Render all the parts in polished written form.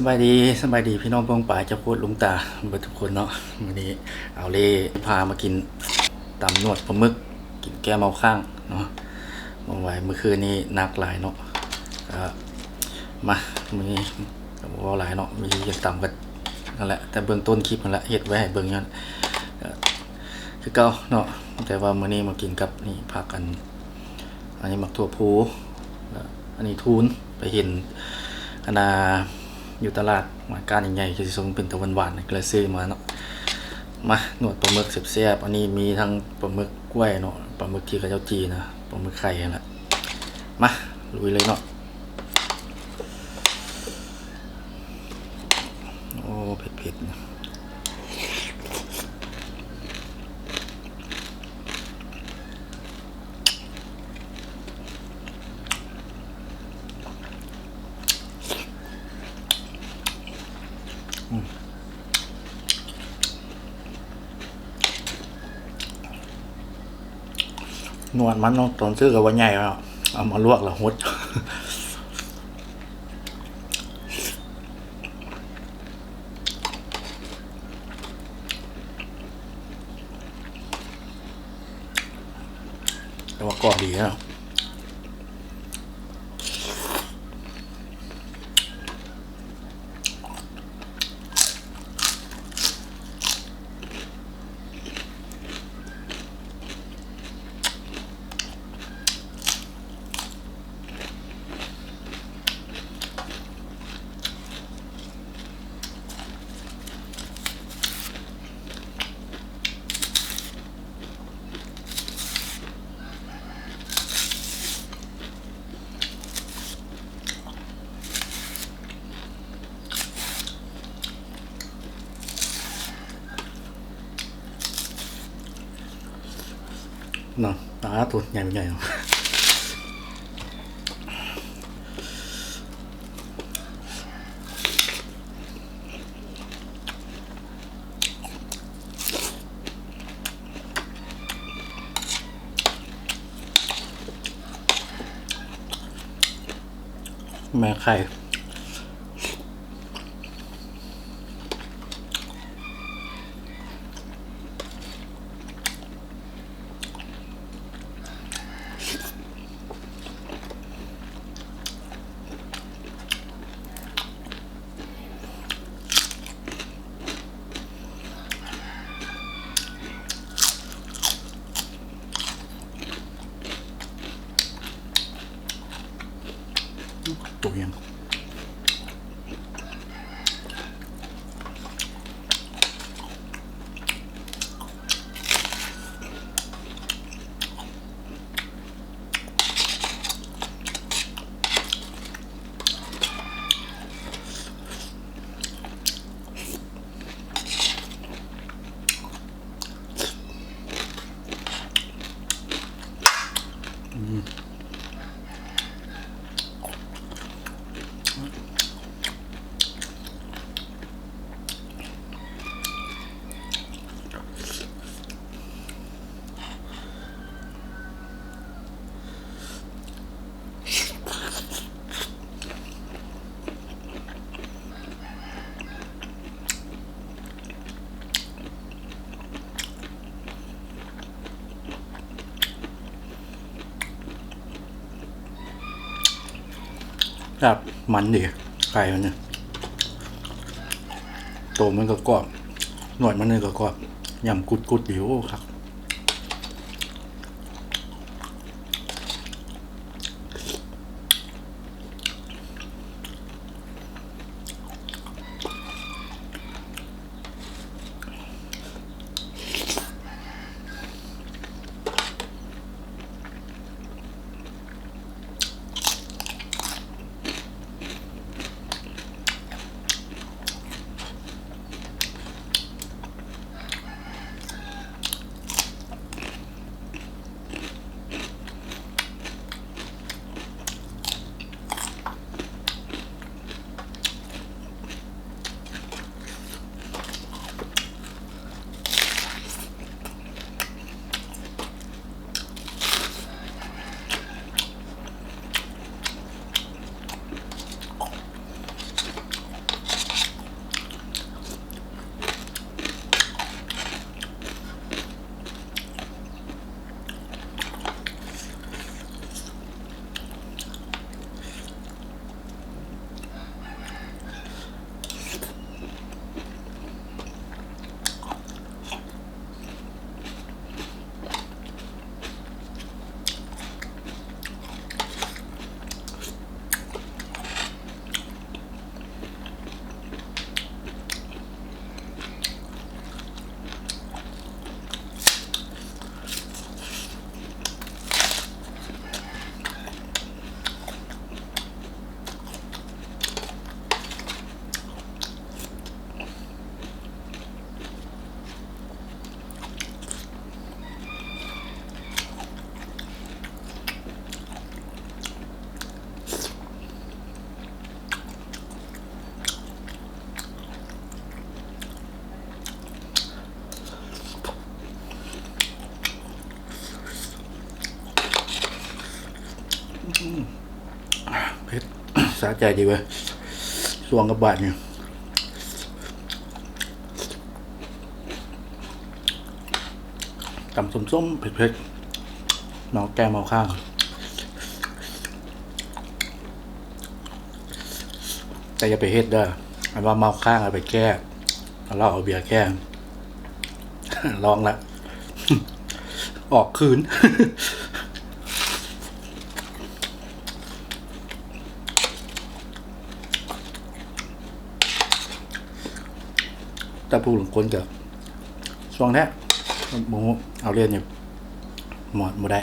บายดีสบายดีพี่น้องป้องป่ายเจ้าพูดลุงตาเบิดทุกคนเนาะวันนี้เอาเล่พามากินตำนวดปลาหมึกกินแก้เมาข้างเนาะเมื่อวานเมื่อคืนนี้นักหลายเนาะมามีว่าหลายเนาะมีอย่างต่ำกันนั่นแหละแต่เบื้องต้นคลิปนั่นแหละเฮ็ดไว้ให้เบิ่งยันคือเก่าเนาะแต่ว่ามื้อนี้มากินกับนี่พากันอันนี้มักถั่วพูอันนี้ทูนไปเห็นคณะอยู่ตลาดมาการใหญ่ๆคือทรงเป็นตะวันหวานก็เลยซื้อมาเนาะมาหนวดปลาหมึกแซ่บๆอันนี้มีทั้งปลาหมึกกล้วยเนาะปลาหมึกที่เขาเจ้าจีนะปลาหมึกไข่นั่นแหละมาลุยเลยเนาะโอ้เผ็ดๆนะนวดมันเนาะตอนซื้อกับว่าใหญ่แล้วเอามาลวกแล้วหดแต่ว่ากรอบดีนะเนาะตาตัวใหญ่ใหญ่แม่ไข่ตัวยังครับมันดีไก่มันเนี่ยโตมันก็กรอบหน่วยมันเนี่ยก็กรอบยำกุดๆอยู่ครับ สะใจดีเว้ยสวงกับบาทเนี่ยตำส้มๆเผ็ดๆน้องแก้มเอาข้างแต่อย่าไปเฮ็ดเด้ออันว่าเมาข้างเอาไปแก้เราเอาเบียร์แก้ ลองละ ออกคืน แต่ผู้หลงคนกับช่วงแท้โมเอาเรียนเนี่ยหมดได้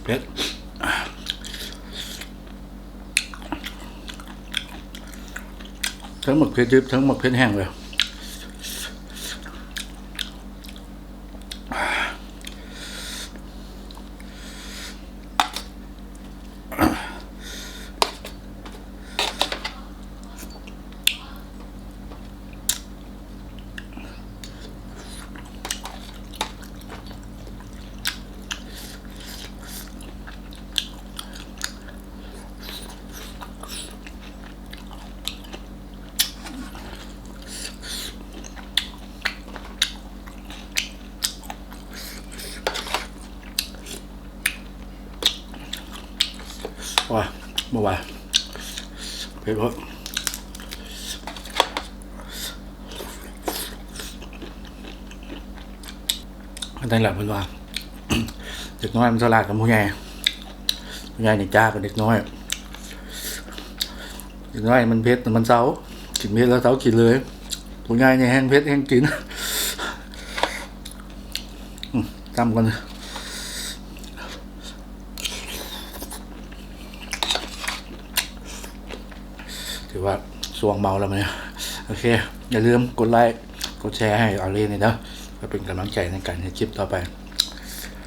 เผ็ดทั้งหมดเผ็ดดิบทั้งหมดเผ็ดแห้งเลยว้าเมื่อวานเผ็ดเพราะนั่นแหละเพื่อนว่า เด็กน้อยมันฉลาดกับผู้ใหญ่ในจ้ากับเด็กน้อยมันเผ็ดมันเซากินเผ็ดแล้วเซากินเลยผู้ใหญ่เนี่ยแห้งเผ็ดแห้งกิน จำกันถือว่าสวงเมาแล้วมั้ยโอเคอย่าลืมกดไลค์กดแชร์ให้เอาเล่นเลยนะเพื่อเป็นกำลังใจในการให้คลิปต่อไป